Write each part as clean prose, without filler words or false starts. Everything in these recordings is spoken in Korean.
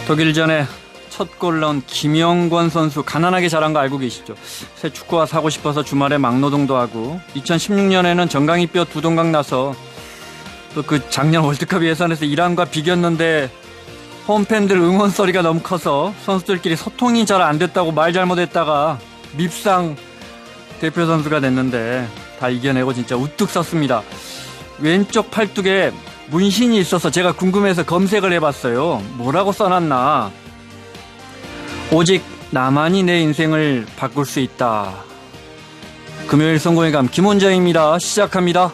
독일전에 첫 골 넣은 김영권 선수 가난하게 자란 거 알고 계시죠? 새 축구화 사고 싶어서 주말에 막노동도 하고 2016년에는 정강이뼈 두 동강 나서 또 그 작년 월드컵 예선에서 이란과 비겼는데 홈팬들 응원 소리가 너무 커서 선수들끼리 소통이 잘 안 됐다고 말 잘못했다가 밉상 대표 선수가 됐는데 다 이겨내고 진짜 우뚝 섰습니다. 왼쪽 팔뚝에 문신이 있어서 제가 궁금해서 검색을 해봤어요. 뭐라고 써놨나. 오직 나만이 내 인생을 바꿀 수 있다. 금요일 성공의 감 김원장입니다. 시작합니다.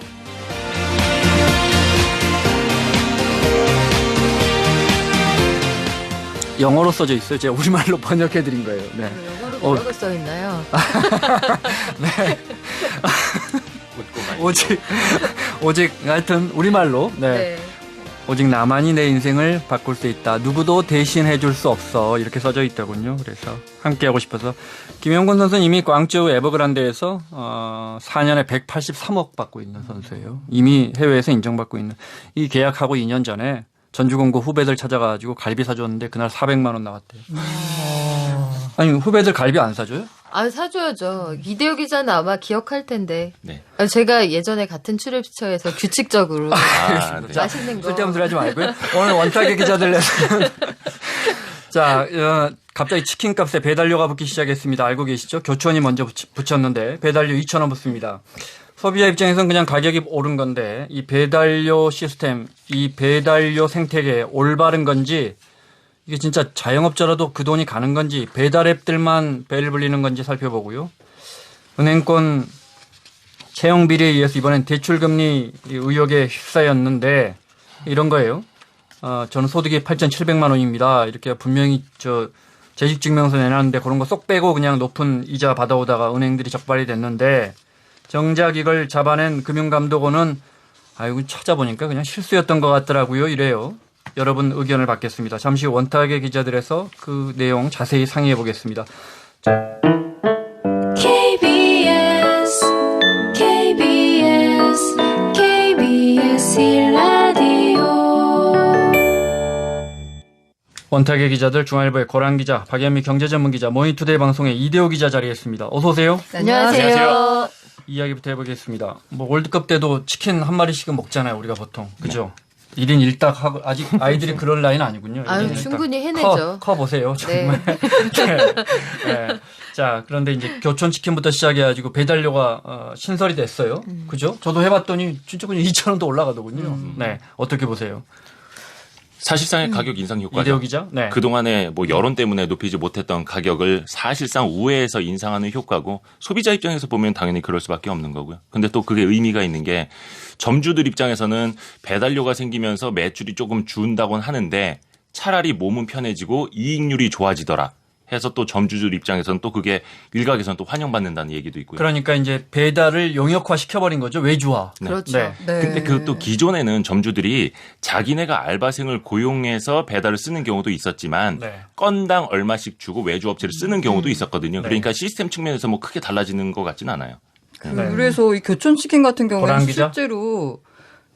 영어로 써져 있어요. 제가 우리말로 번역해드린 거예요. 네. 영어로 뭐라고 써있나요? 네. 오직 하여튼 우리말로 네. 오직 나만이 내 인생을 바꿀 수 있다. 누구도 대신해 줄 수 없어. 이렇게 써져 있더군요. 그래서 함께하고 싶어서. 김영권 선수는 이미 광저우 에버그란데에서 4년에 183억 받고 있는 선수예요. 이미 해외에서 인정받고 있는. 이 계약하고 2년 전에 전주공고 후배들 찾아가지고 갈비 사줬는데 그날 400만 원 나왔대요. 아니 후배들 갈비 안 사줘요? 아, 사줘야죠. 이대호 기자는 아마 기억할 텐데. 네. 제가 예전에 같은 출입처에서 규칙적으로 네. 맛있는 거. 쓸데없는 소리 하지 말고요. 오늘 원탁의 기자들 자, 갑자기 치킨값에 배달료가 붙기 시작했습니다. 알고 계시죠? 교촌이 먼저 붙였는데 배달료 2,000원 붙습니다. 소비자 입장에서는 그냥 가격이 오른 건데 이 배달료 시스템, 이 배달료 생태계 올바른 건지 이게 진짜 자영업자라도 그 돈이 가는 건지 배달앱들만 배를 불리는 건지 살펴보고요. 은행권 채용 비리에 의해서 이번엔 대출금리 의혹에 휩싸였는데 이런 거예요. 저는 소득이 8,700만 원입니다. 이렇게 분명히 재직증명서 내놨는데 그런 거 쏙 빼고 그냥 높은 이자 받아오다가 은행들이 적발이 됐는데 정작 이걸 잡아낸 금융감독원은 아이고 찾아보니까 그냥 실수였던 것 같더라고요. 이래요. 여러분 의견을 받겠습니다. 잠시 후 원탁의 기자들에서 그 내용 자세히 상의해 보겠습니다. KBS 라디오 원탁의 기자들 중앙일보의 고란 기자, 박연미 경제전문기자, 모니투데이 방송의 이대호 기자 자리했습니다. 어서 오세요. 안녕하세요. 이야기부터 해보겠습니다. 뭐 월드컵 때도 치킨 한 마리씩은 먹잖아요. 우리가 보통. 그죠? 1인 1닭 하고 아직 아이들이 그럴 나이는 아니군요. 아유, 충분히 해내죠. 커 보세요. 정말. 네. 네. 자, 그런데 이제 교촌 치킨부터 시작해가지고 배달료가 신설이 됐어요. 그죠? 저도 해봤더니 진짜 그냥 2,000원도 올라가더군요. 네. 어떻게 보세요? 사실상의 가격 인상 효과죠. 이대호 기자? 네. 그동안에 뭐 여론 때문에 높이지 못했던 가격을 사실상 우회해서 인상하는 효과고 소비자 입장에서 보면 당연히 그럴 수밖에 없는 거고요. 근데 또 그게 의미가 있는 게 점주들 입장에서는 배달료가 생기면서 매출이 조금 준다곤 하는데 차라리 몸은 편해지고 이익률이 좋아지더라 해서 또 점주들 입장에서는 또 그게 일각에서는 또 환영받는다는 얘기도 있고요. 그러니까 이제 배달을 용역화 시켜버린 거죠. 외주화. 네. 그렇죠. 네. 네. 근데 그 또 기존에는 점주들이 자기네가 알바생을 고용해서 배달을 쓰는 경우도 있었지만 네. 건당 얼마씩 주고 외주업체를 쓰는 경우도 있었거든요. 네. 그러니까 시스템 측면에서 뭐 크게 달라지는 것 같지는 않아요. 네. 그래서 이 교촌치킨 같은 고란 경우에는 기자? 실제로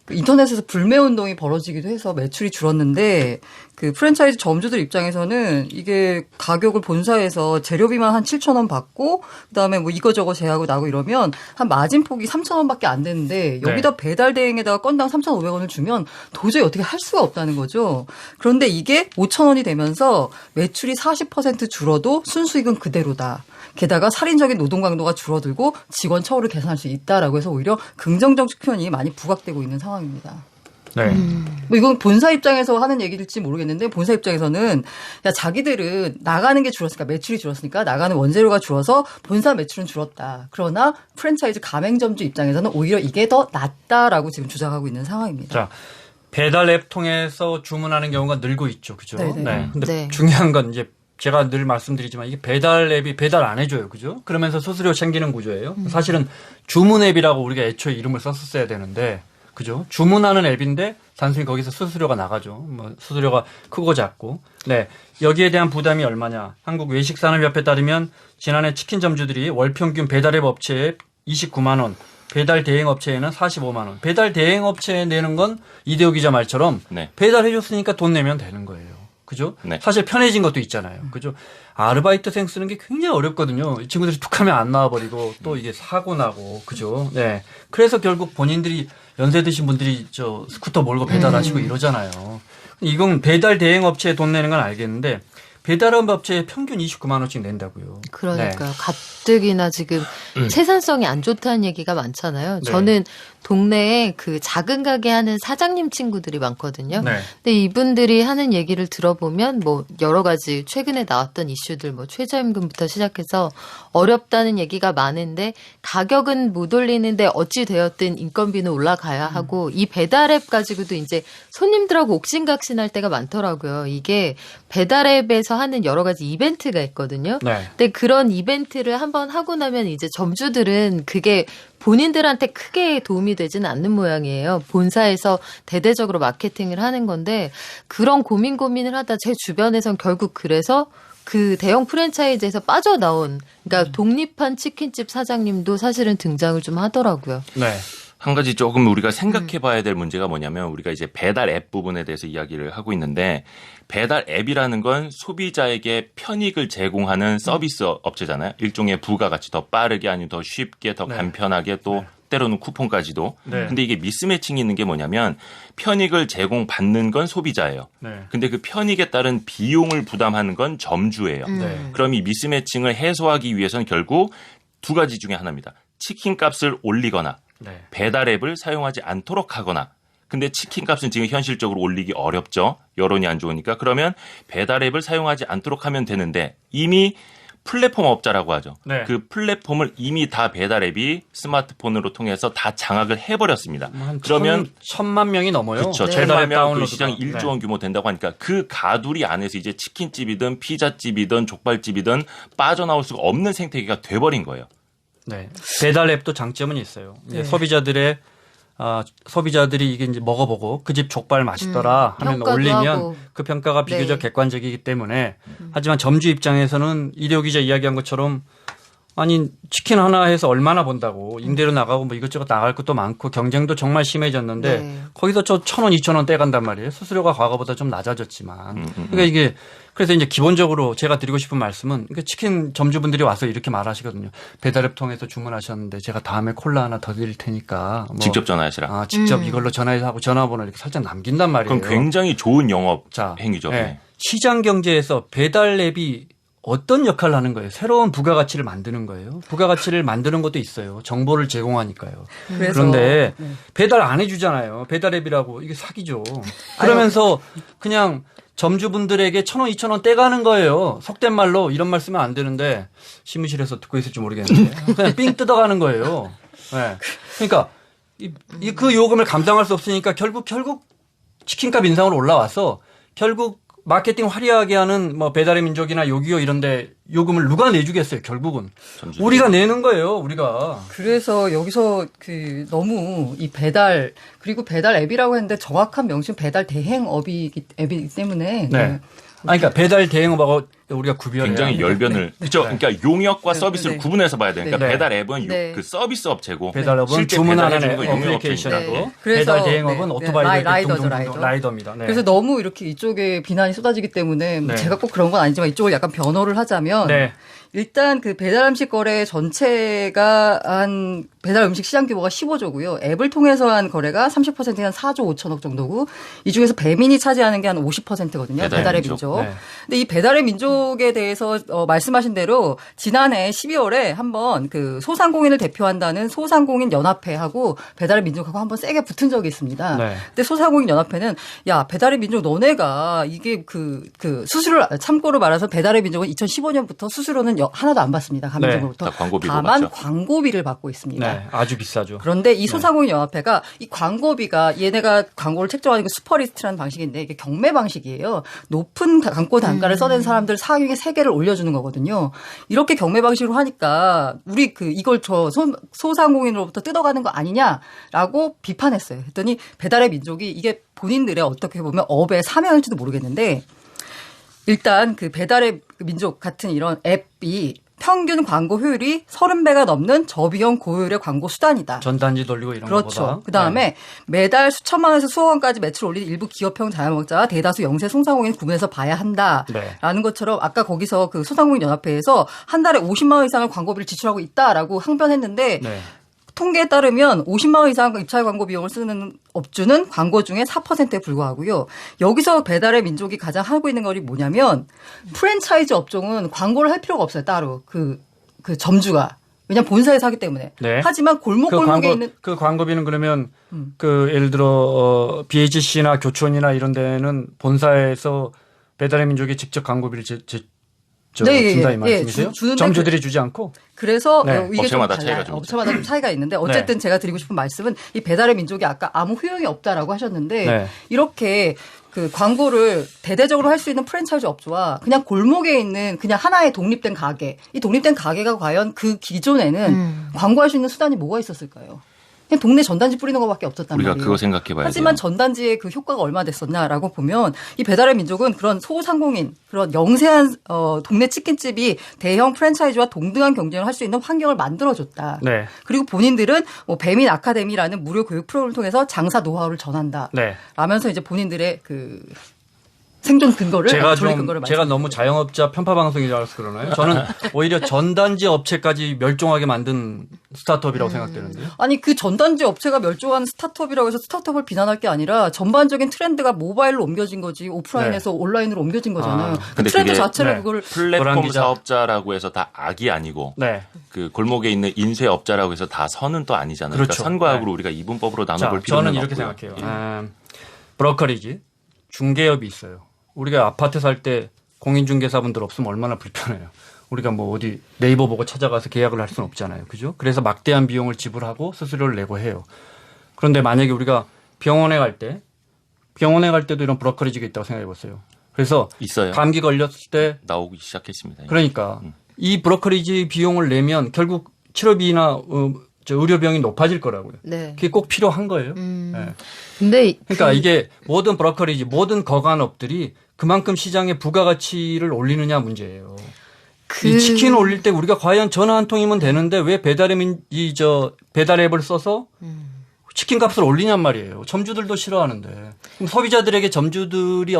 인터넷에서 불매운동이 벌어지기도 해서 매출이 줄었는데 그 프랜차이즈 점주들 입장에서는 이게 가격을 본사에서 재료비만 한 7,000원 받고 그다음에 뭐 이거저거 제하고 나고 이러면 한 마진폭이 3,000원밖에 안 되는데 여기다 배달 대행에다가 건당 3,500원을 주면 도저히 어떻게 할 수가 없다는 거죠. 그런데 이게 5,000원이 되면서 매출이 40% 줄어도 순수익은 그대로다. 게다가 살인적인 노동 강도가 줄어들고 직원 처우를 개선할 수 있다라고 해서 오히려 긍정적 측면이 많이 부각되고 있는 상황입니다. 네. 뭐 이건 본사 입장에서 하는 얘기일지 모르겠는데 본사 입장에서는 야 자기들은 나가는 게 줄었으니까 매출이 줄었으니까 나가는 원재료가 줄어서 본사 매출은 줄었다. 그러나 프랜차이즈 가맹점주 입장에서는 오히려 이게 더 낫다라고 지금 주장하고 있는 상황입니다. 자, 배달 앱 통해서 주문하는 경우가 늘고 있죠. 그죠? 네네. 네. 근데 네. 중요한 건 이제 제가 늘 말씀드리지만 이게 배달 앱이 배달 안 해줘요. 그죠? 그러면서 수수료 챙기는 구조예요. 사실은 주문 앱이라고 우리가 애초에 이름을 썼었어야 되는데 그죠? 주문하는 앱인데 단순히 거기서 수수료가 나가죠. 뭐 수수료가 크고 작고. 네. 여기에 대한 부담이 얼마냐. 한국외식산업협회에 따르면 지난해 치킨 점주들이 월 평균 배달앱 업체에 29만 원, 배달 대행 업체에는 45만 원. 배달 대행 업체에 내는 건 이대호 기자 말처럼 네. 배달해 줬으니까 돈 내면 되는 거예요. 그죠? 네. 사실 편해진 것도 있잖아요. 그죠? 아르바이트생 쓰는 게 굉장히 어렵거든요. 이 친구들이 툭 하면 안 나와버리고 또 이게 사고 나고, 그죠? 네. 그래서 결국 본인들이 연세 드신 분들이 저 스쿠터 몰고 배달하시고 이러잖아요. 이건 배달 대행 업체에 돈 내는 건 알겠는데 배달업 업체에 평균 29만 원씩 낸다고요. 그러니까요. 가뜩이나 지금 생산성이 안 좋다는 얘기가 많잖아요. 네. 저는 동네에 그 작은 가게 하는 사장님 친구들이 많거든요. 네. 근데 이분들이 하는 얘기를 들어보면 뭐 여러 가지 최근에 나왔던 이슈들 뭐 최저임금부터 시작해서 어렵다는 얘기가 많은데 가격은 못 올리는데 어찌 되었든 인건비는 올라가야 하고 이 배달앱 가지고도 이제 손님들하고 옥신각신할 때가 많더라고요. 이게 배달앱에서 하는 여러 가지 이벤트가 있거든요. 네. 근데 그런 이벤트를 한번 하고 나면 이제 점주들은 그게 본인들한테 크게 도움이 되지는 않는 모양이에요. 본사에서 대대적으로 마케팅을 하는 건데 그런 고민을 하다 제 주변에선 결국 그래서 그 대형 프랜차이즈에서 빠져나온 그러니까 독립한 치킨집 사장님도 사실은 등장을 좀 하더라고요. 네. 한 가지 조금 우리가 생각해 봐야 될 문제가 뭐냐면 우리가 이제 배달 앱 부분에 대해서 이야기를 하고 있는데 배달 앱이라는 건 소비자에게 편익을 제공하는 서비스 업체잖아요. 일종의 부가가치 더 빠르게 아니면 더 쉽게 더 네. 간편하게 또 때로는 쿠폰까지도. 네. 근데 이게 미스매칭이 있는 게 뭐냐면 편익을 제공받는 건 소비자예요. 네. 근데 그 편익에 따른 비용을 부담하는 건 점주예요. 네. 그럼 이 미스매칭을 해소하기 위해서는 결국 두 가지 중에 하나입니다. 치킨 값을 올리거나 네. 배달 앱을 사용하지 않도록 하거나. 근데 치킨 값은 지금 현실적으로 올리기 어렵죠. 여론이 안 좋으니까. 그러면 배달 앱을 사용하지 않도록 하면 되는데 이미 플랫폼 업자라고 하죠. 네. 그 플랫폼을 이미 다 배달 앱이 스마트폰으로 통해서 다 장악을 해버렸습니다. 한 그러면 천만 명이 넘어요. 그렇죠. 네. 배달 앱 천만 명 그 다운로드가. 시장이 1조 네. 원 규모 된다고 하니까 그 가두리 안에서 이제 치킨집이든 피자집이든 족발집이든 빠져나올 수가 없는 생태계가 돼버린 거예요. 네. 배달 앱도 장점은 있어요. 이제 네. 소비자들이 이게 이제 먹어보고 그 집 족발 맛있더라 하면 평가도 올리면 하고. 그 평가가 비교적 네. 객관적이기 때문에 하지만 점주 입장에서는 이대호 기자 이야기한 것처럼 아니 치킨 하나 해서 얼마나 번다고 임대료 나가고 뭐 이것저것 나갈 것도 많고 경쟁도 정말 심해졌는데 네. 거기서 저 1,000원, 2,000원 떼간단 말이에요. 수수료가 과거보다 좀 낮아졌지만 그러니까 이게 그래서 이제 기본적으로 제가 드리고 싶은 말씀은 그러니까 치킨 점주분들이 와서 이렇게 말하시거든요. 배달앱 통해서 주문하셨는데 제가 다음에 콜라 하나 더 드릴 테니까 뭐 직접 전화하시라. 직접 이걸로 전화하고 전화번호 이렇게 살짝 남긴단 말이에요. 그럼 굉장히 좋은 영업 자, 행위죠. 네. 네. 시장 경제에서 배달 앱이 어떤 역할을 하는 거예요? 새로운 부가가치를 만드는 거예요. 부가가치를 만드는 것도 있어요. 정보를 제공하니까요. 그래서 그런데 네. 배달 안 해주잖아요. 배달 앱이라고 이게 사기죠. 그러면서 그냥 점주분들에게 1,000원, 2,000원 떼가는 거예요. 속된 말로 이런 말 쓰면 안 되는데 사무실에서 듣고 있을지 모르겠는데 그냥 삥 뜯어가는 거예요. 네. 그러니까 그 요금을 감당할 수 없으니까 결국 치킨값 인상으로 올라와서 결국 마케팅 화려하게 하는 뭐 배달의 민족이나 요기요 이런데 요금을 누가 내주겠어요? 결국은 점주들이. 우리가 내는 거예요. 우리가. 그래서 여기서 그 너무 이 배달 그리고 배달 앱이라고 했는데 정확한 명칭 배달 대행 앱이기 때문에 네. 아니, 그러니까 배달 대행업하고 우리가 구별해야 굉장히 합니다. 열변을 그렇죠. 그러니까 용역과 네, 서비스를 네. 구분해서 봐야 돼요. 그러니까 네. 배달 앱은 네. 그 서비스 업체고 배달업은 실제 주문하는 배달해주는 건 용역 어플리케이션하고 업체입니다. 네. 그래서 배달 대행업은 네, 네. 오토바이들 라이더죠, 라이더입니다. 네. 그래서 너무 이렇게 이쪽에 비난이 쏟아지기 때문에 뭐 네. 제가 꼭 그런 건 아니지만 이쪽을 약간 변호를 하자면 네. 일단 그 배달 음식 거래 전체가 한 배달 음식 시장 규모가 15조고요. 앱을 통해서 한 거래가 30%가 한 4조 5천억 정도고 이 중에서 배민이 차지하는 게 한 50%거든요. 배달의 배달의 민족. 민족. 네. 근데 이 배달의 민족에 대해서 말씀하신 대로 지난해 12월에 한번 그 소상공인을 대표한다는 소상공인 연합회하고 배달의 민족하고 한번 세게 붙은 적이 있습니다. 네. 근데 소상공인 연합회는 야 배달의 민족 너네가 이게 그 수수료를 참고로 말해서 배달의 민족은 2015년부터 수수료는 하나도 안 받습니다. 가맹점으로부터. 다 광고비로 다만 받죠. 광고비를 받고 있습니다. 네. 아주 비싸죠. 그런데 이 소상공인 연합회가 이 광고비가 얘네가 광고를 책정하는 게 슈퍼리스트라는 방식인데 이게 경매 방식이에요. 높은 광고 단가를 써낸 사람들 상위에 3개를 올려주는 거거든요. 이렇게 경매 방식으로 하니까 우리 이걸 소상공인으로부터 뜯어가는 거 아니냐라고 비판했어요. 했더니 배달의 민족이 이게 본인들의 어떻게 보면 업의 사명일지도 모르겠는데 일단 그 배달의 민족 같은 이런 앱이 평균 광고 효율이 30배가 넘는 저비용 고효율의 광고 수단이다. 전단지 돌리고 이런 그렇죠. 거보다. 그다음에 네. 매달 수천만 원에서 수억 원까지 매출 올리는 일부 기업형 자영업자와 대다수 영세 소상공인 구분해서 봐야 한다라는 것처럼 아까 거기서 그 소상공인 연합회에서 한 달에 50만 원 이상을 광고비를 지출하고 있다라고 항변했는데 네. 통계에 따르면 50만 원 이상 입찰 광고 비용을 쓰는 업주는 광고 중에 4%에 불과하고요. 여기서 배달의 민족이 가장 하고 있는 것이 뭐냐면 프랜차이즈 업종은 광고를 할 필요가 없어요. 따로 그 점주가. 왜냐면 본사에서 하기 때문에. 네. 하지만 골목골목에 있는 그 광고비는 그러면 그 예를 들어 BHC나 교촌이나 이런 데는 본사에서 배달의 민족이 직접 광고비를 네, 준다 예, 이 말씀이세요? 주는데 점주들이 주지 않고? 그래서 네. 이게 좀 업체마다 달라요. 차이가 좀 업체마다 좀 차이가 있는데 어쨌든 제가 드리고 싶은 말씀은 이 배달의 민족이 아까 아무 효용이 없다라고 하셨는데 네. 이렇게 그 광고를 대대적으로 할 수 있는 프랜차이즈 업주와 그냥 골목에 있는 그냥 하나의 독립된 가게, 이 독립된 가게가 과연 그 기존에는 광고할 수 있는 수단이 뭐가 있었을까요? 그냥 동네 전단지 뿌리는 것밖에 없었단 우리가 말이에요. 그거 생각해봐야 하지만 돼요. 전단지의 그 효과가 얼마나 됐었냐라고 보면 이 배달의 민족은 그런 소상공인, 그런 영세한 동네 치킨집이 대형 프랜차이즈와 동등한 경쟁을 할 수 있는 환경을 만들어줬다. 네. 그리고 본인들은 뭐 배민 아카데미라는 무료 교육 프로그램을 통해서 장사 노하우를 전한다. 네. 라면서 이제 본인들의 그 생존 근거를 제가 너무 자영업자 편파 방송인 줄 알아서 그러나요? 저는 오히려 전단지 업체까지 멸종하게 만든 스타트업이라고 생각되는데요. 아니 그 전단지 업체가 멸종한 스타트업이라고 해서 스타트업을 비난할 게 아니라 전반적인 트렌드가 모바일로 옮겨진 거지 오프라인에서 온라인으로 옮겨진 거잖아요. 그 근데 트렌드 그게 자체를 네. 그걸 플랫폼 노란 기자. 사업자라고 해서 다 악이 아니고 네. 그 골목에 있는 인쇄업자라고 해서 다 선은 또 아니잖아요. 그렇죠. 그러니까 선과 악으로 네. 우리가 이분법으로 자, 나눠볼 필요는 저는 이렇게 없고요. 생각해요. 브로커리지, 중개업이 있어요. 우리가 아파트 살 때 공인중개사분들 없으면 얼마나 불편해요. 우리가 뭐 어디 네이버 보고 찾아가서 계약을 할 수는 없잖아요. 그죠? 그래서 막대한 비용을 지불하고 수수료를 내고 해요. 그런데 만약에 우리가 병원에 갈 때도 이런 브로커리지가 있다고 생각해 보세요. 그래서 있어요. 감기 걸렸을 때 나오기 시작했습니다. 그러니까 이 브로커리지 비용을 내면 결국 치료비나 의료비용이 높아질 거라고요. 네. 그게 꼭 필요한 거예요. 네. 근데 그러니까 이게 모든 브로커리지, 모든 거간업들이 그만큼 시장의 부가가치를 올리느냐 문제예요. 이 치킨 올릴 때 우리가 과연 전화 한 통이면 되는데 왜 배달 앱을 써서 치킨 값을 올리냔 말이에요. 점주들도 싫어하는데. 그럼 소비자들에게 점주들이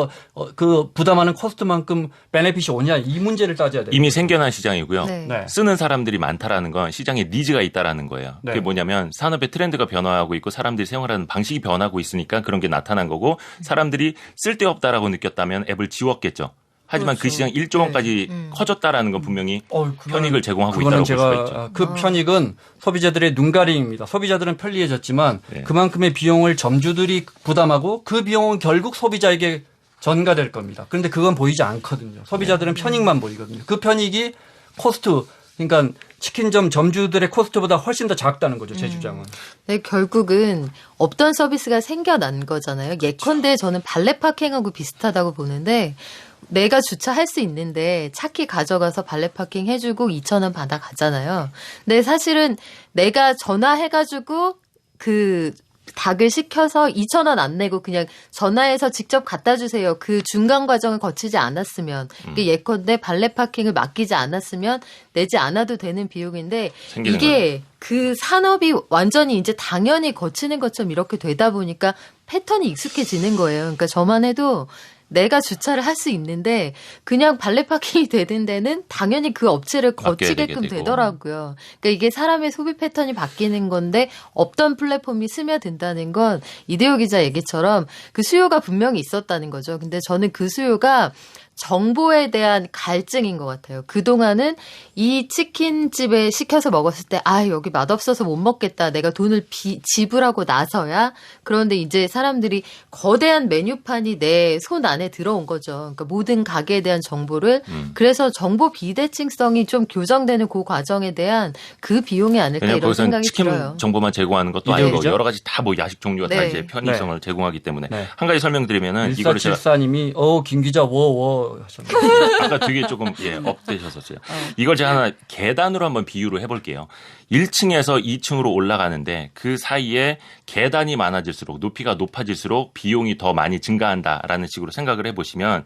그 부담하는 코스트만큼 베네핏이 오냐 이 문제를 따져야 돼요. 이미 생겨난 시장이고요. 네. 네. 쓰는 사람들이 많다라는 건 시장에 니즈가 있다라는 거예요. 네. 그게 뭐냐면 산업의 트렌드가 변화하고 있고 사람들이 생활하는 방식이 변하고 있으니까 그런 게 나타난 거고 사람들이 쓸데없다라고 느꼈다면 앱을 지웠겠죠. 하지만 그 그렇죠. 시장 1조 원까지 커졌다라는 건 분명히 편익을 제공하고 그거는 있다고 볼 수가 있죠. 그 편익은 소비자들의 눈가림입니다. 소비자들은 편리해졌지만 네. 그만큼의 비용을 점주들이 부담하고 그 비용은 결국 소비자에게 전가될 겁니다. 그런데 그건 보이지 않거든요. 소비자들은 편익만 보이거든요. 그 편익이 코스트, 그러니까 치킨점 점주들의 코스트보다 훨씬 더 작다는 거죠. 제 주장은. 네, 결국은 없던 서비스가 생겨난 거잖아요. 예컨대 저는 발레 파킹하고 비슷하다고 보는데 내가 주차할 수 있는데 차키 가져가서 발레 파킹 해주고 2,000원 받아 가잖아요. 근데 사실은 내가 전화해가지고 그 닭을 시켜서 2,000원 안 내고 그냥 전화해서 직접 갖다 주세요. 그 중간 과정을 거치지 않았으면 예컨대 발레 파킹을 맡기지 않았으면 내지 않아도 되는 비용인데 생기는 이게 그 산업이 완전히 이제 당연히 거치는 것처럼 이렇게 되다 보니까 패턴이 익숙해지는 거예요. 그러니까 저만 해도 내가 주차를 할 수 있는데 그냥 발레 파킹이 되는 데는 당연히 그 업체를 거치게끔 되고. 되더라고요. 그러니까 이게 사람의 소비 패턴이 바뀌는 건데 없던 플랫폼이 스며든다는 건 이대호 기자 얘기처럼 그 수요가 분명히 있었다는 거죠. 근데 저는 그 수요가 정보에 대한 갈증인 것 같아요. 그동안은 이 치킨집에 시켜서 먹었을 때, 여기 맛없어서 못 먹겠다. 내가 돈을 지불하고 나서야. 그런데 이제 사람들이 거대한 메뉴판이 내 손 안에 들어온 거죠. 그러니까 모든 가게에 대한 정보를. 그래서 정보 비대칭성이 좀 교정되는 그 과정에 대한 그 비용이 아닐까 왜냐하면 이런 거기서는 생각이 치킨 들어요. 정보만 제공하는 것도 이대호 아니고 기자? 여러 가지 다 뭐 야식 종류가 다 네. 이제 편의성을 제공하기 때문에 네. 한 가지 설명드리면은 이거를 제가 1474님이 김 기자 워워 하셨네요. 아까 되게 조금 업되셨었어요. 이걸 제가 하나 계단으로 한번 비유를 해볼게요. 1층에서 2층으로 올라가는데 그 사이에 계단이 많아질수록 높이가 높아질수록 비용이 더 많이 증가한다라는 식으로 생각을 해보시면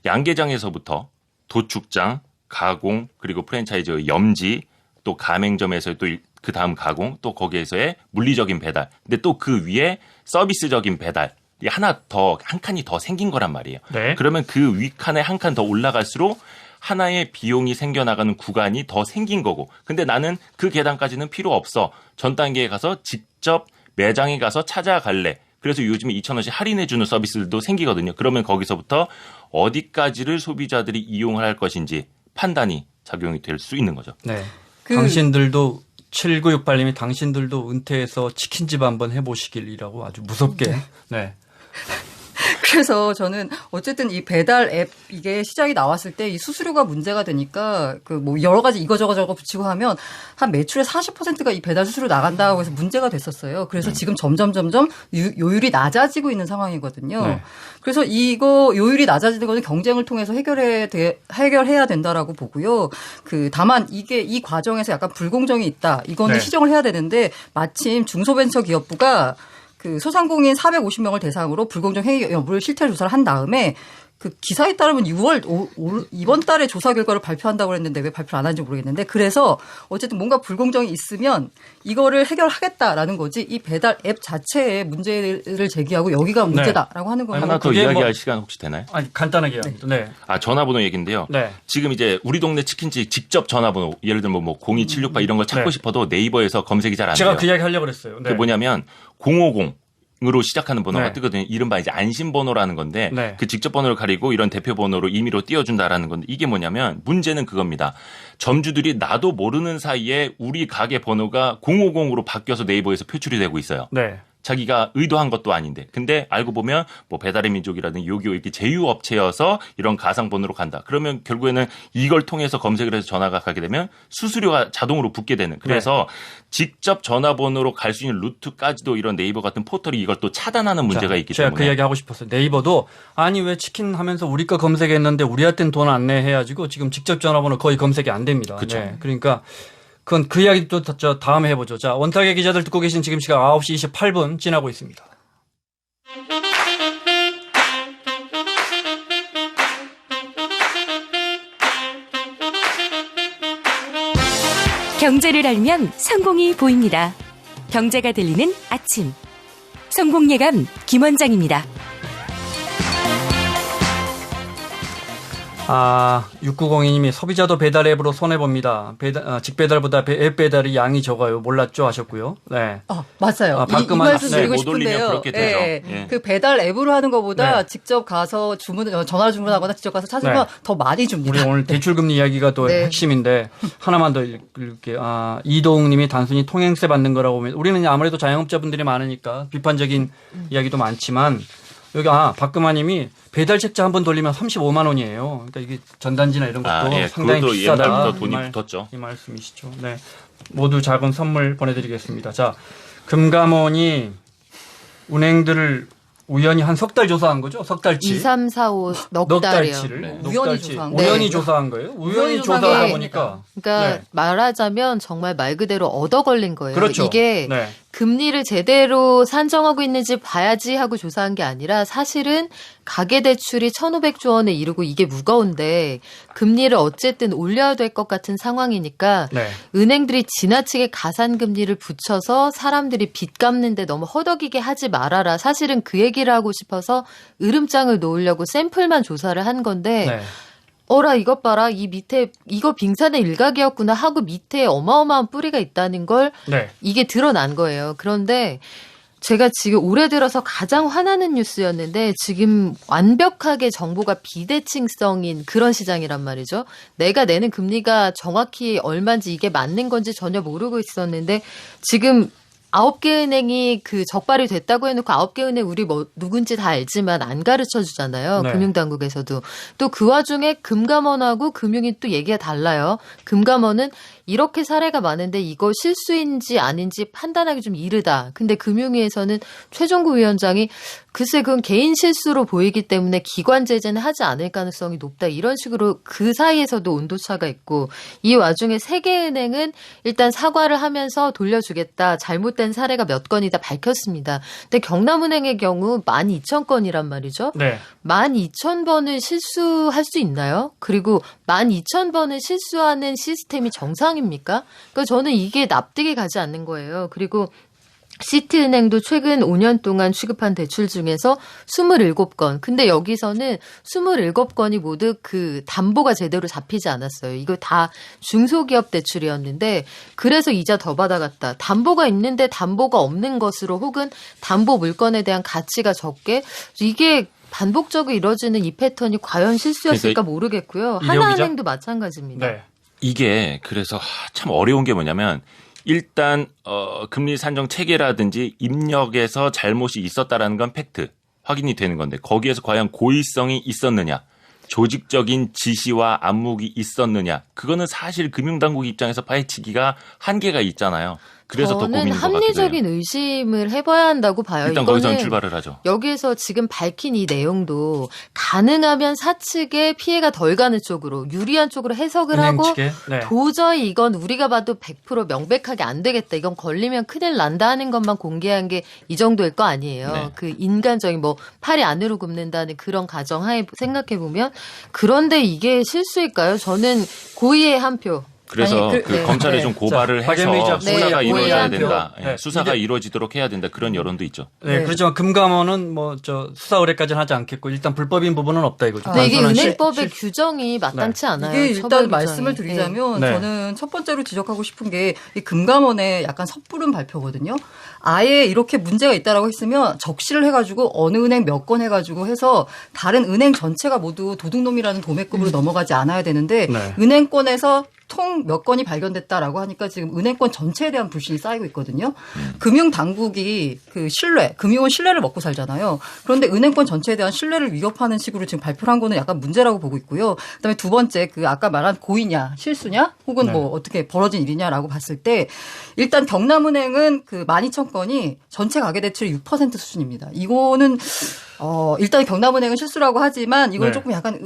양계장에서부터 도축장, 가공, 그리고 프랜차이즈의 염지, 또 가맹점에서의 또 그 다음 가공, 또 거기에서의 물리적인 배달. 근데 또 그 위에 서비스적인 배달. 이 하나 더, 한 칸이 더 생긴 거란 말이에요. 네. 그러면 그 윗칸에 한 칸 더 올라갈수록 하나의 비용이 생겨나가는 구간이 더 생긴 거고. 근데 나는 그 계단까지는 필요 없어. 전 단계에 가서 직접 매장에 가서 찾아갈래. 그래서 요즘에 2,000원씩 할인해주는 서비스들도 생기거든요. 그러면 거기서부터 어디까지를 소비자들이 이용을 할 것인지 판단이 작용이 될 수 있는 거죠. 네. 당신들도 7968님이 당신들도 은퇴해서 치킨집 한번 해보시길이라고 아주 무섭게. 네. 그래서 저는 어쨌든 이 배달 앱 이게 시장이 나왔을 때 이 수수료가 문제가 되니까 그 뭐 여러 가지 이거저거 붙이고 하면 한 매출의 40%가 이 배달 수수료 나간다고 해서 문제가 됐었어요. 그래서 지금 점점 요율이 낮아지고 있는 상황이거든요. 네. 그래서 이거 요율이 낮아지는 거는 경쟁을 통해서 해결해야 된다라고 보고요. 그 다만 이게 이 과정에서 약간 불공정이 있다. 이거는 네. 시정을 해야 되는데 마침 중소벤처기업부가 그 소상공인 450명을 대상으로 불공정 행위 여부를 실태 조사를 한 다음에 그 기사에 따르면 6월 이번 달에 조사 결과를 발표한다고 했는데 왜 발표를 안 하는지 모르겠는데 그래서 어쨌든 뭔가 불공정이 있으면 이거를 해결하겠다라는 거지 이 배달 앱 자체에 문제를 제기하고 여기가 문제다라고 하는 건 하나 더 그게 이야기할 뭐- 시간 혹시 되나요? 아니, 간단하게 합니다. 네. 전화번호 얘기인데요. 네. 지금 이제 우리 동네 치킨집 직접 전화번호 예를 들면 뭐 02768 이런 걸 찾고 네. 싶어도 네이버에서 검색이 잘 안 돼요. 제가 그 이야기 하려고 그랬어요. 네. 그게 뭐냐면 050으로 시작하는 번호가 네. 뜨거든요. 이른바 이제 안심번호라는 건데 네. 그 직접 번호를 가리고 이런 대표 번호로 임의로 띄워준다라는 건데 이게 뭐냐면 문제는 그겁니다. 점주들이 나도 모르는 사이에 우리 가게 번호가 050으로 바뀌어서 네이버에서 표출이 되고 있어요. 네. 자기가 의도한 것도 아닌데. 근데 알고 보면 뭐 배달의 민족이라든지 요기요 이렇게 제휴업체여서 이런 가상번호로 간다. 그러면 결국에는 이걸 통해서 검색을 해서 전화가 가게 되면 수수료가 자동으로 붙게 되는. 그래서 직접 전화번호로 갈 수 있는 루트까지도 이런 네이버 같은 포털이 이걸 또 차단하는 문제가 있기 제가 때문에. 그 이야기 하고 싶었어요. 네이버도 아니 왜 치킨 하면서 우리 거 검색했는데 우리한테는 돈 안 내 해가지고 지금 직접 전화번호 거의 검색이 안 됩니다. 그쵸. 네. 그러니까 그건 그 이야기도 저 다음에 해보죠. 자, 원탁의 기자들 듣고 계신 지금 시각 9시 28분 지나고 있습니다. 경제를 알면 성공이 보입니다. 경제가 들리는 아침. 성공예감 김원장입니다. 6902님이 소비자도 배달 앱으로 손해봅니다. 직배달보다 앱 배달이 양이 적어요. 몰랐죠 하셨고요. 네. 맞아요. 이 발끈한- 말씀 네, 드리고 못 올리면 싶은데요. 그렇게 되죠. 예, 예. 그 배달 앱으로 하는 것보다 네. 직접 가서 전화를 주문하거나 직접 가서 찾으면 네. 더 많이 줍니다. 우리 오늘 대출금리 이야기가 또 네. 핵심인데 하나만 더 읽을게요. 이도웅님이 단순히 통행세 받는 거라고 보면 우리는 아무래도 자영업자분들이 많으니까 비판적인 이야기도 많지만 여기 박금아님이 배달 책자 한 번 돌리면 35만 원이에요. 그러니까 이게 전단지나 이런 것도 예. 상당히 그것도 비싸다. 옛날부터 돈이 이 말- 붙었죠. 이 말씀이시죠. 네, 모두 작은 선물 보내드리겠습니다. 자, 금감원이 은행들을 우연히 한 석 달 조사한 거죠? 석 달치. 2, 3, 4, 5 넉 달이요. 달치를 네. 넉 우연히 달치. 조사한 우연히 거예요. 조사한 거예요? 우연히 우연히 조사한 조사하다 게 보니까. 그러니까 네. 말하자면 정말 말 그대로 얻어 걸린 거예요. 그렇죠. 이게 네. 금리를 제대로 산정하고 있는지 봐야지 하고 조사한 게 아니라 사실은 가계대출이 1,500조 원에 이르고 이게 무거운데 금리를 어쨌든 올려야 될 것 같은 상황이니까 네. 은행들이 지나치게 가산금리를 붙여서 사람들이 빚 갚는데 너무 허덕이게 하지 말아라. 사실은 그 얘기를 하고 싶어서 으름장을 놓으려고 샘플만 조사를 한 건데 네. 어라 이것 봐라 이 밑에 이거 빙산의 일각이었구나 하고 밑에 어마어마한 뿌리가 있다는 걸 네. 이게 드러난 거예요. 그런데 제가 지금 올해 들어서 가장 화나는 뉴스였는데 지금 완벽하게 정보가 비대칭성인 그런 시장이란 말이죠. 내가 내는 금리가 정확히 얼마인지 이게 맞는 건지 전혀 모르고 있었는데 지금 9개 은행이 그 적발이 됐다고 해놓고 9개 은행 우리 뭐 누군지 다 알지만 안 가르쳐 주잖아요. 네. 금융당국에서도. 또 그 와중에 금감원하고 금융이 또 얘기가 달라요. 금감원은 이렇게 사례가 많은데 이거 실수인지 아닌지 판단하기 좀 이르다. 근데 금융위에서는 최종구 위원장이 글쎄 그건 개인 실수로 보이기 때문에 기관 제재는 하지 않을 가능성이 높다. 이런 식으로 그 사이에서도 온도차가 있고 이 와중에 세계은행은 일단 사과를 하면서 돌려주겠다. 잘못된 누락된 사례가 몇 건이다 밝혔습니다. 근데 경남은행의 경우 12,000건이란 말이죠. 네. 12,000번을 실수할 수 있나요? 그리고 12,000번을 실수하는 시스템이 정상입니까? 그러니까 저는 이게 납득이 가지 않는 거예요. 그리고 시티은행도 최근 5년 동안 취급한 대출 중에서 27건. 근데 여기서는 27건이 모두 그 담보가 제대로 잡히지 않았어요. 이거 다 중소기업 대출이었는데 그래서 이자 더 받아갔다. 담보가 있는데 담보가 없는 것으로 혹은 담보 물건에 대한 가치가 적게 이게 반복적으로 이뤄지는 이 패턴이 과연 실수였을까 모르겠고요. 이재용 하나은행도 마찬가지입니다. 네. 이게 그래서 참 어려운 게 뭐냐면 일단 금리 산정 체계라든지 입력에서 잘못이 있었다라는 건 팩트 확인이 되는 건데 거기에서 과연 고의성이 있었느냐 조직적인 지시와 암묵이 있었느냐 그거는 사실 금융당국 입장에서 파헤치기가 한계가 있잖아요. 그래서 더 고민인 것 저는 같기도 합리적인 해요. 의심을 해봐야 한다고 봐요. 일단 이거는 거기서 출발을 하죠. 여기에서 지금 밝힌 이 내용도 가능하면 사측에 피해가 덜 가는 쪽으로 유리한 쪽으로 해석을 은행 하고 측에. 네. 도저히 이건 우리가 봐도 100% 명백하게 안 되겠다. 이건 걸리면 큰일 난다 하는 것만 공개한 게 이 정도일 거 아니에요. 네. 그 인간적인 뭐 팔이 안으로 굽는다는 그런 가정하에 생각해 보면 그런데 이게 실수일까요? 저는 고의의 한 표. 그래서 아니, 그 검찰에 네. 좀 고발을 자, 박연미 해서 기자, 수사가 네, 이루어져야 고의한 된다. 표. 예, 네. 수사가 이루어지도록 해야 된다. 그런 여론도 있죠. 네, 네. 그렇지만 금감원은 뭐 수사 의뢰까지는 하지 않겠고 일단 불법인 부분은 없다 이거죠. 근데 이게 단순한 은행법의 규정이 마땅치 않아요. 이게 처벌 일단 규정이. 말씀을 드리자면 네. 저는 첫 번째로 지적하고 싶은 게 이 금감원의 약간 섣부른 발표거든요. 아예 이렇게 문제가 있다라고 했으면 적시를 해가지고 어느 은행 몇 건 해가지고 해서 다른 은행 전체가 모두 도둑놈이라는 도매급으로 넘어가지 않아야 되는데 네. 은행권에서 통 몇 건이 발견됐다라고 하니까 지금 은행권 전체에 대한 불신이 쌓이고 있거든요. 금융 당국이 그 신뢰, 금융은 신뢰를 먹고 살잖아요. 그런데 은행권 전체에 대한 신뢰를 위협하는 식으로 지금 발표를 한 거는 약간 문제라고 보고 있고요. 그다음에 두 번째 그 아까 말한 고의냐, 실수냐, 혹은 네. 뭐 어떻게 벌어진 일이냐라고 봤을 때 일단 경남은행은 그 12,000건이 전체 가계대출의 6% 수준입니다. 이거는 일단 경남은행은 실수라고 하지만 이건 네. 조금 약간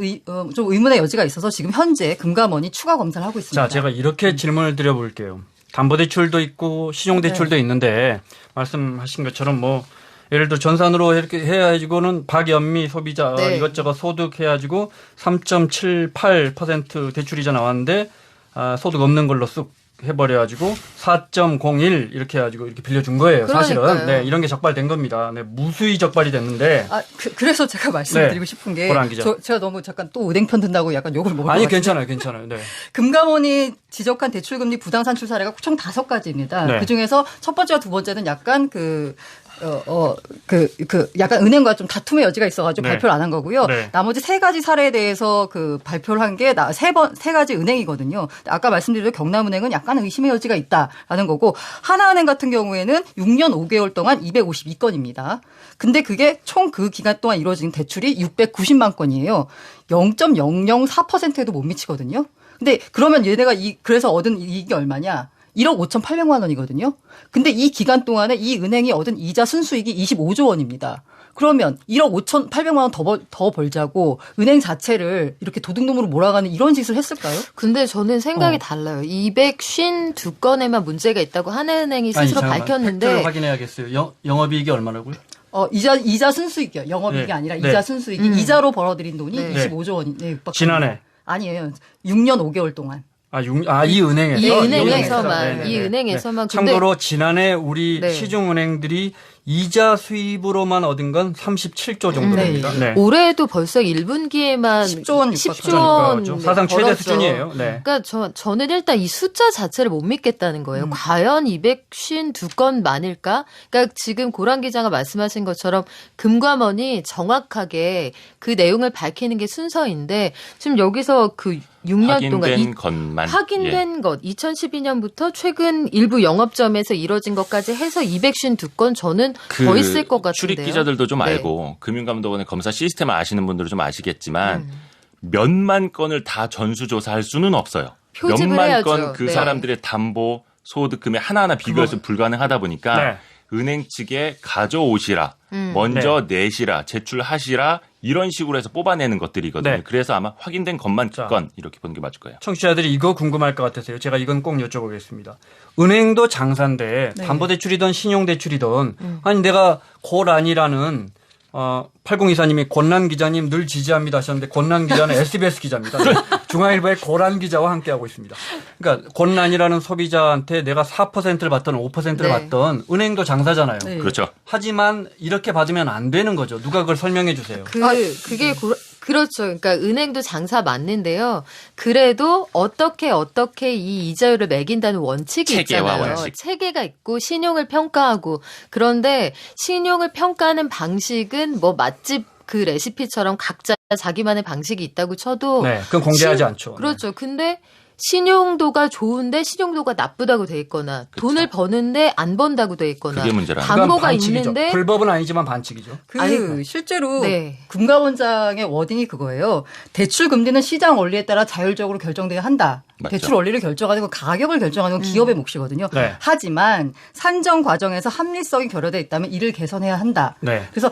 좀 의문의 여지가 있어서 지금 현재 금감원이 추가 검사를 하고 있습니다. 자, 제가 이렇게 질문을 드려볼게요. 담보대출도 있고 신용대출도 있는데 말씀하신 것처럼 뭐 예를 들어 전산으로 이렇게 해가지고는 박연미 소비자 네. 이것저것 소득 해가지고 3.78% 대출이자 나왔는데 소득 없는 걸로 쑥 해버려가지고 4.01 이렇게 해가지고 이렇게 빌려준 거예요. 사실은 그러니까요. 네, 이런 게 적발된 겁니다. 네, 무수히 적발이 됐는데 그래서 제가 말씀드리고 네. 싶은 게 고란 기자. 제가 너무 잠깐 또 은행 편 든다고 약간 욕을 먹을 것 아니 같은데 괜찮아요. 네. 금감원이 지적한 대출금리 부당 산출 사례가 총 5가지입니다. 네. 그 중에서 첫 번째와 두 번째는 약간 약간 은행과 좀 다툼의 여지가 있어가지고 네. 발표를 안 한 거고요. 네. 나머지 3가지 사례에 대해서 그 발표를 한 게 세 가지 은행이거든요. 아까 말씀드린 경남은행은 약간 의심의 여지가 있다라는 거고 하나은행 같은 경우에는 6년 5개월 동안 252건입니다. 근데 그게 총 그 기간 동안 이루어진 대출이 690만 건이에요. 0.004%에도 못 미치거든요. 근데 그러면 얘네가 그래서 얻은 이익이 얼마냐? 1억 5,800만 원이거든요. 근데 이 기간 동안에 이 은행이 얻은 이자 순수익이 25조 원입니다. 그러면 1억 5,800만 원 더 벌자고 은행 자체를 이렇게 도둑놈으로 몰아가는 이런 짓을 했을까요? 근데 저는 생각이 달라요. 252건에만 문제가 있다고 하나은행이 스스로 잠깐만. 밝혔는데 팩트를 확인해야겠어요. 영업이익이 얼마라고요? 이자 순수익이요. 영업이익이 네. 아니라 네. 이자 순수익이 이자로 벌어들인 돈이 네. 25조 원이 육박합니다. 지난해. 아니에요. 6년 5개월 동안. 이 은행에서? 이 은행에서만, 네네네. 이 은행에서만. 근데 참고로 지난해 우리 네. 시중은행들이 이자 수입으로만 얻은 건 37조 정도 됩니다. 네. 올해에도 벌써 1분기에만 10조 원 10조 원 사상 최대 벌었죠. 수준이에요. 네. 그러니까 저는 일단 이 숫자 자체를 못 믿겠다는 거예요. 과연 252건 많을까? 그러니까 지금 고란 기자가 말씀하신 것처럼 금감원이 정확하게 그 내용을 밝히는 게 순서인데 지금 여기서 그 6년 동안 확인된 것만 확인된 것 2012년부터 최근 일부 영업점에서 이뤄진 것까지 해서 252건 저는 더 있을 것 같은데요. 출입 기자들도 좀 네. 알고 금융감독원의 검사 시스템을 아시는 분들은 좀 아시겠지만 몇만 건을 다 전수조사할 수는 없어요. 표집을 몇만 해야죠. 건 그 네. 사람들의 담보 소득금에 하나하나 비교해서 불가능하다 보니까 네. 은행 측에 가져오시라. 먼저 내시라, 제출하시라 이런 식으로 해서 뽑아내는 것들이거든요. 네. 그래서 아마 확인된 것만 자. 건 이렇게 보는 게 맞을 거예요. 청취자들이 이거 궁금할 것 같아서요. 제가 이건 꼭 여쭤보겠습니다. 은행도 장사인데 네. 담보대출이든 신용대출이든 아니 내가 고란이라는 8024님이 권란 기자님 늘 지지합니다 하셨는데 권란 기자는 SBS 기자입니다. 네. 중앙일보의 고란 기자와 함께하고 있습니다. 그러니까 권란이라는 소비자한테 내가 4%를 받든 5%를 네. 받든 은행도 장사잖아요. 네. 그렇죠. 하지만 이렇게 받으면 안 되는 거죠. 누가 그걸 설명해 주세요. 그게 그렇죠. 그러니까 은행도 장사 맞는데요. 그래도 어떻게 이 이자율을 매긴다는 원칙이 체계와 있잖아요. 원칙. 체계가 있고 신용을 평가하고 그런데 신용을 평가하는 방식은 뭐 맛집 그 레시피처럼 각자 자기만의 방식이 있다고 쳐도 네, 그건 공개하지 않죠. 그렇죠. 근데 신용도가 좋은데 신용도가 나쁘다고 돼 있거나 돈을 버는데 안 번다고 돼 있거나 그게 문제라는 그건 담보가 반칙이죠. 있는데 불법은 아니지만 반칙이죠. 실제로 네. 금감원장의 워딩이 그거예요. 대출 금리는 시장 원리에 따라 자율적으로 결정돼야 한다. 맞죠. 대출 원리를 결정하는 건 가격을 결정하는 건 기업의 몫이거든요. 네. 하지만 산정 과정에서 합리성이 결여돼 있다면 이를 개선해야 한다. 네. 그래서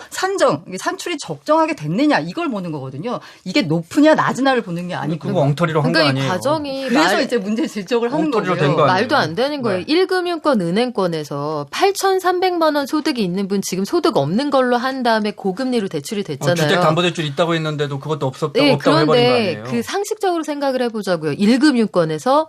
이게 산출이 적정하게 됐느냐 이걸 보는 거거든요. 이게 높으냐 낮으냐를 보는 게 아니고. 그거 엉터리로 한 거 그러니까 이 아니에요. 과정이 그래서 이제 문제 지적을 하는 엉터리로 거예요. 된 거 아니에요? 말도 안 되는 거예요. 네. 1금융권 은행권에서 8,300만 원 소득이 있는 분 지금 소득 없는 걸로 한 다음에 고금리로 대출이 됐잖아요. 주택담보대출 있다고 했는데도 그것도 없다고 네, 해버린 거 그런데 아니에요. 그 상식적으로 생각을 해보자고요. 1금융권에서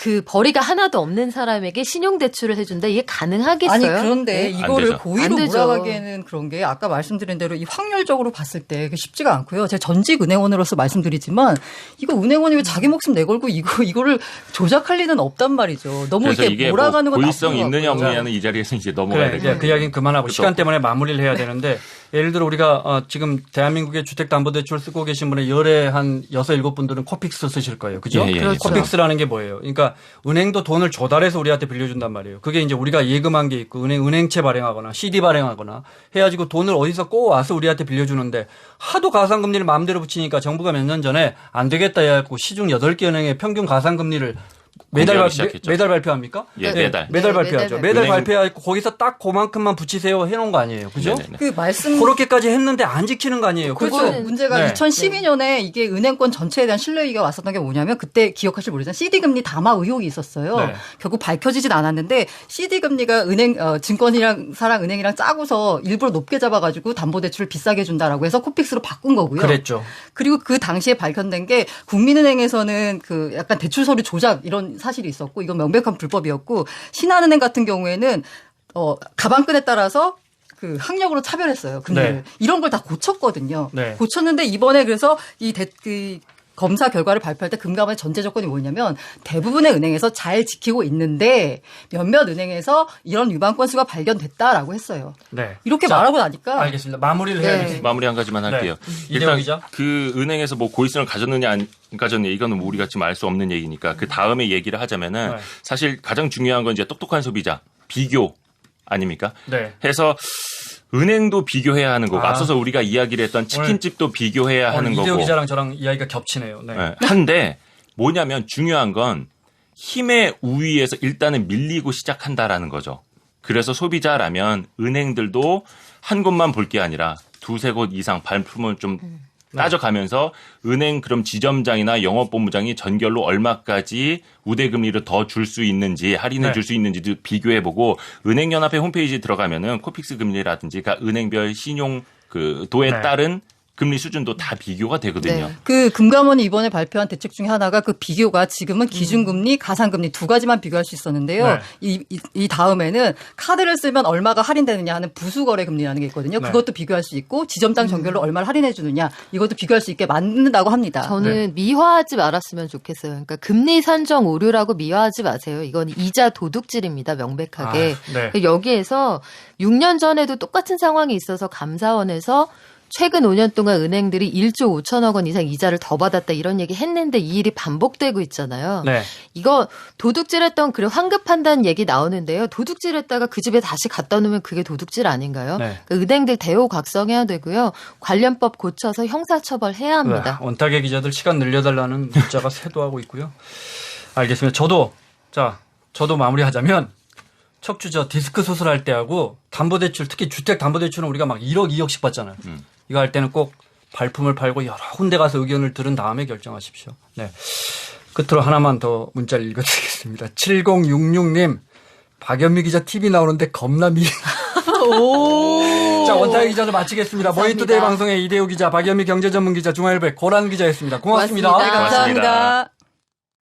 그 벌이가 하나도 없는 사람에게 신용대출을 해준다. 이게 가능하겠어요? 아니 그런데 네? 안 이거를 되죠. 고의로 안 되죠. 몰아가기에는 그런 게 아까 말씀드린 대로 이 확률적으로 봤을 때 그게 쉽지가 않고요. 제가 전직 은행원으로서 말씀드리지만 이거 은행원이 왜 자기 목숨 내걸고 이거를 조작할 리는 없단 말이죠. 너무 그래서 이게 이게 몰아가는 건 고의성 나쁜 것 있느냐 같고요. 없느냐는 이 자리에서 이제 넘어가야 그래, 되겠네요. 이제 그 이야기는 그만하고 그렇죠. 시간 때문에 마무리를 해야 되는데 예를 들어 우리가 지금 대한민국의 주택담보대출 쓰고 계신 분의 열에 한 6, 7분들은 코픽스 쓰실 거예요. 그죠? 예, 예, 예. 그렇죠. 코픽스라는 게 뭐예요? 그러니까 은행도 돈을 조달해서 우리한테 빌려준단 말이에요. 그게 이제 우리가 예금한 게 있고 은행채 발행하거나 CD 발행하거나 해가지고 돈을 어디서 꼬아와서 우리한테 빌려주는데 하도 가상금리를 마음대로 붙이니까 정부가 몇 년 전에 안 되겠다 해갖고 시중 8개 은행의 평균 가상금리를 공개하기 시작했죠. 매달 발표합니까? 예, 매달. 매달 네, 발표하죠. 매달 매달 은행은- 발표하고 거기서 딱 그만큼만 붙이세요 해놓은 거 아니에요. 그죠? 네네네. 그 말씀 그렇게까지 했는데 안 지키는 거 아니에요. 그리고 그렇죠? 문제가 네. 2012년에 이게 은행권 전체에 대한 신뢰위기가 왔었던 게 뭐냐면 그때 기억하실 모르지만 CD 금리 담화 의혹이 있었어요. 네. 결국 밝혀지진 않았는데 CD 금리가 증권이랑 사랑 은행이랑 짜고서 일부러 높게 잡아가지고 담보대출을 비싸게 준다라고 해서 코픽스로 바꾼 거고요. 그랬죠. 그리고 그 당시에 밝혀낸 게 국민은행에서는 그 약간 대출 서류 조작 이런 사실이 있었고 이건 명백한 불법이었고 신한은행 같은 경우에는 가방끈에 따라서 그 학력으로 차별했어요. 금리를. 네. 이런 걸 다 고쳤거든요. 네. 고쳤는데 이번에 그래서 그 검사 결과를 발표할 때 금감원의 전제 조건이 뭐냐면 대부분의 은행에서 잘 지키고 있는데 몇몇 은행에서 이런 위반 건수가 발견됐다라고 했어요. 네. 이렇게 자, 말하고 나니까 알겠습니다. 마무리를 네. 해야겠습니다. 마무리 한 가지만 할게요. 이대호 일단 기자. 그 은행에서 뭐 고의성을 가졌느냐 안 가졌느냐 이거는 뭐 우리가 지금 알 수 없는 얘기니까 그 다음에 얘기를 하자면은 네. 사실 가장 중요한 건 이제 똑똑한 소비자 비교 아닙니까? 네. 해서 은행도 비교해야 하는 거고 아. 앞서서 우리가 이야기를 했던 치킨집도 비교해야 하는 이대호 거고 기자랑 저랑 이야기가 겹치네요. 네. 네. 한데 뭐냐면 중요한 건 힘의 우위에서 일단은 밀리고 시작한다라는 거죠. 그래서 소비자라면 은행들도 한 곳만 볼 게 아니라 두세 곳 이상 발품을 좀 따져가면서 은행 그럼 지점장이나 영업본부장이 전결로 얼마까지 우대금리를 더 줄 수 있는지 할인해 네. 줄 수 있는지도 비교해보고 은행연합회 홈페이지 들어가면은 코픽스 금리라든지 그러니까 은행별 신용 그 도에 네. 따른 금리 수준도 다 비교가 되거든요. 네. 그 금감원이 이번에 발표한 대책 중에 하나가 그 비교가 지금은 기준금리, 가상금리 두 가지만 비교할 수 있었는데요. 네. 이 다음에는 카드를 쓰면 얼마가 할인되느냐 하는 부수거래 금리라는 게 있거든요. 네. 그것도 비교할 수 있고 지점장 전결로 얼마를 할인해 주느냐 이것도 비교할 수 있게 만든다고 합니다. 저는 미화하지 말았으면 좋겠어요. 그러니까 금리 산정 오류라고 미화하지 마세요. 이건 이자 도둑질입니다. 명백하게. 아, 네. 그러니까 여기에서 6년 전에도 똑같은 상황이 있어서 감사원에서 최근 5년 동안 은행들이 1조 5천억 원 이상 이자를 더 받았다 이런 얘기 했는데 이 일이 반복되고 있잖아요. 네. 이거 도둑질했던 그래 환급한다는 얘기 나오는데요. 도둑질했다가 그 집에 다시 갖다 놓으면 그게 도둑질 아닌가요? 네. 그러니까 은행들 대우각성해야 되고요. 관련법 고쳐서 형사처벌해야 합니다. 원탁의 기자들 시간 늘려달라는 문자가 쇄도하고 있고요. 알겠습니다. 저도 마무리하자면 척추 디스크 수술할 때하고 담보대출, 특히 주택담보대출은 우리가 막 1억, 2억씩 받잖아요. 이거 할 때는 꼭 발품을 팔고 여러 군데 가서 의견을 들은 다음에 결정하십시오. 네. 끝으로 하나만 더 문자를 읽어드리겠습니다. 7066님, 박연미 기자 TV 나오는데 겁나 미. 자, 원타의 기자를 마치겠습니다. 모닝투데이 방송의 이대우 기자, 박연미 경제전문기자, 중앙일보의 고란 기자였습니다. 고맙습니다. 고맙습니다. 감사합니다.